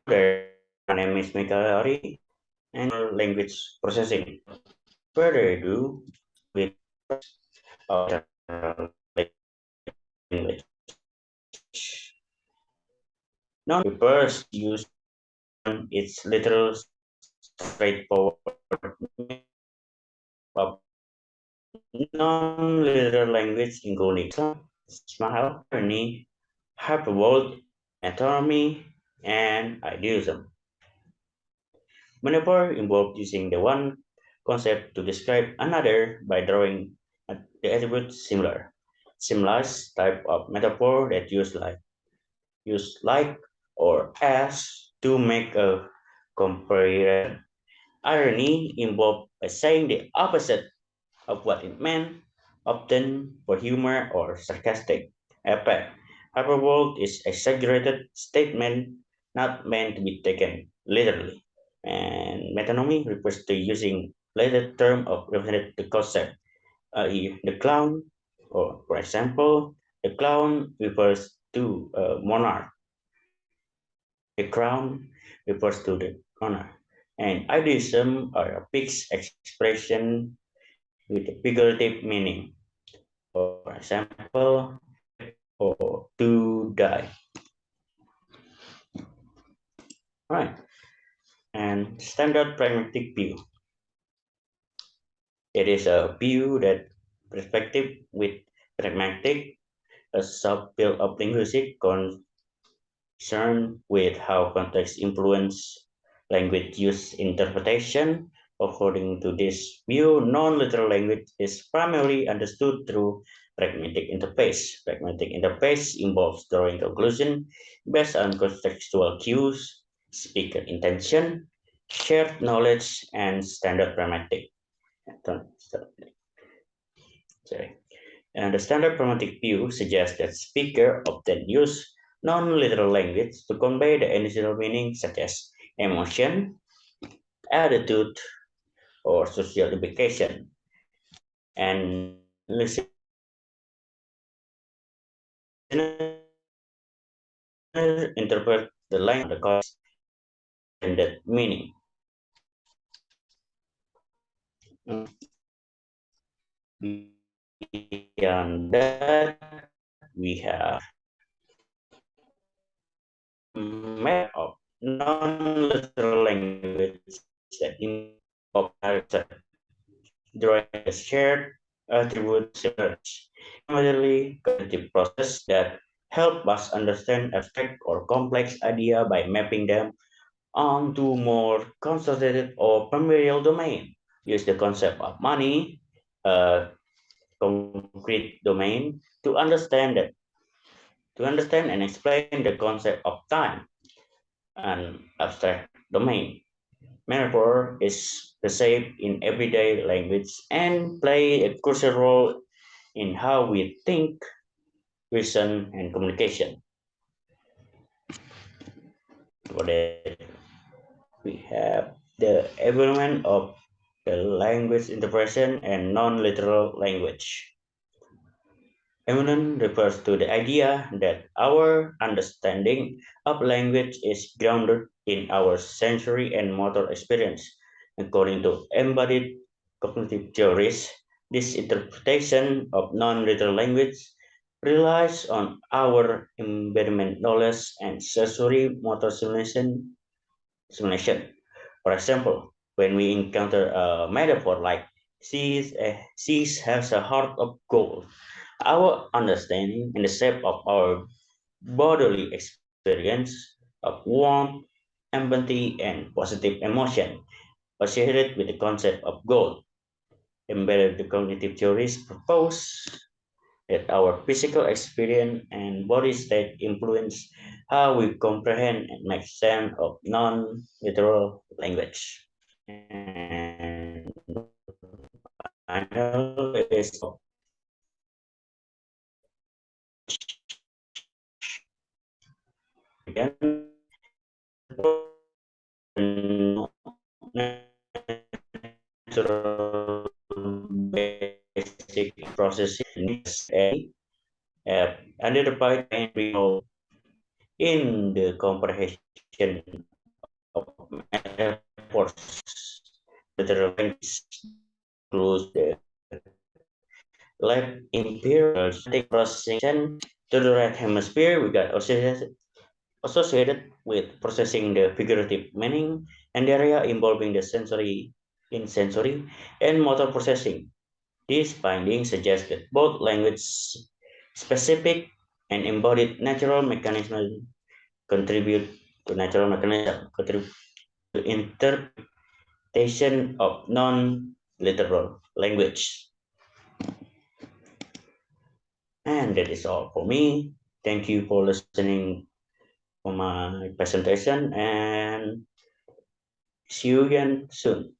My name is Michael Ari, and language processing. Further ado, with of language. Non-papers use its literal, straightforward of non-literal language, including smile, irony, hyperbole, anatomy, and idealism. Metaphor involved using the one concept to describe another by drawing the attribute similar. Similes type of metaphor that use like or as to make a comparison. Irony involved by saying the opposite of what it meant, often for humor or sarcastic effect. Hyperbole is exaggerated statement not meant to be taken literally. And metonymy refers to using later term of represented the concept, i.e. the clown, or for example, the clown refers to a monarch, the crown refers to the honor, and idealism are a fixed expression with a figurative meaning. For example, or to die. Right. And standard pragmatic view. It is a view that perspective with pragmatic, a subfield of linguistic concern with how context influence language use interpretation. According to this view, non-literal language is primarily understood through pragmatic interface. Pragmatic interface involves drawing conclusion based on contextual cues, speaker intention, shared knowledge, and standard pragmatic. Sorry. And the standard pragmatic view suggests that speakers often use non-literal language to convey the initial meaning such as emotion, attitude, or social implication. And listeners interpret the language the intended meaning. Beyond that, we have map of non-literal language that involve character, drawing a shared attribute search, primarily cognitive process that help us understand abstract or complex idea by mapping them onto more concentrated or familiar domain. Use the concept of money, a concrete domain, to understand and explain the concept of time, an abstract domain. Metaphor is received in everyday language and play a crucial role in how we think, reason, and communication. For that, we have the element of the language interpretation and non-literal language. Eminent refers to the idea that our understanding of language is grounded in our sensory and motor experience. According to embodied cognitive theories, this interpretation of non-literal language relies on our embodiment knowledge and sensory motor simulation. For example, when we encounter a metaphor like she has a heart of gold, our understanding and the shape of our bodily experience of warmth, empathy, and positive emotion associated with the concept of gold. Embedded the cognitive theories propose that our physical experience and body state influence how we comprehend and make sense of non-literal language. And final is again natural basic processing needs identified and involved in the comprehension metaphors. Literal language includes the left imperial processing to the right hemisphere. We got associated with processing the figurative meaning and the area involving the sensory and motor processing. These findings suggest that both language specific and embodied natural mechanisms contribute contribute to interpretation of non-literal language. And that is all for me. Thank you for listening for my presentation and see you again soon.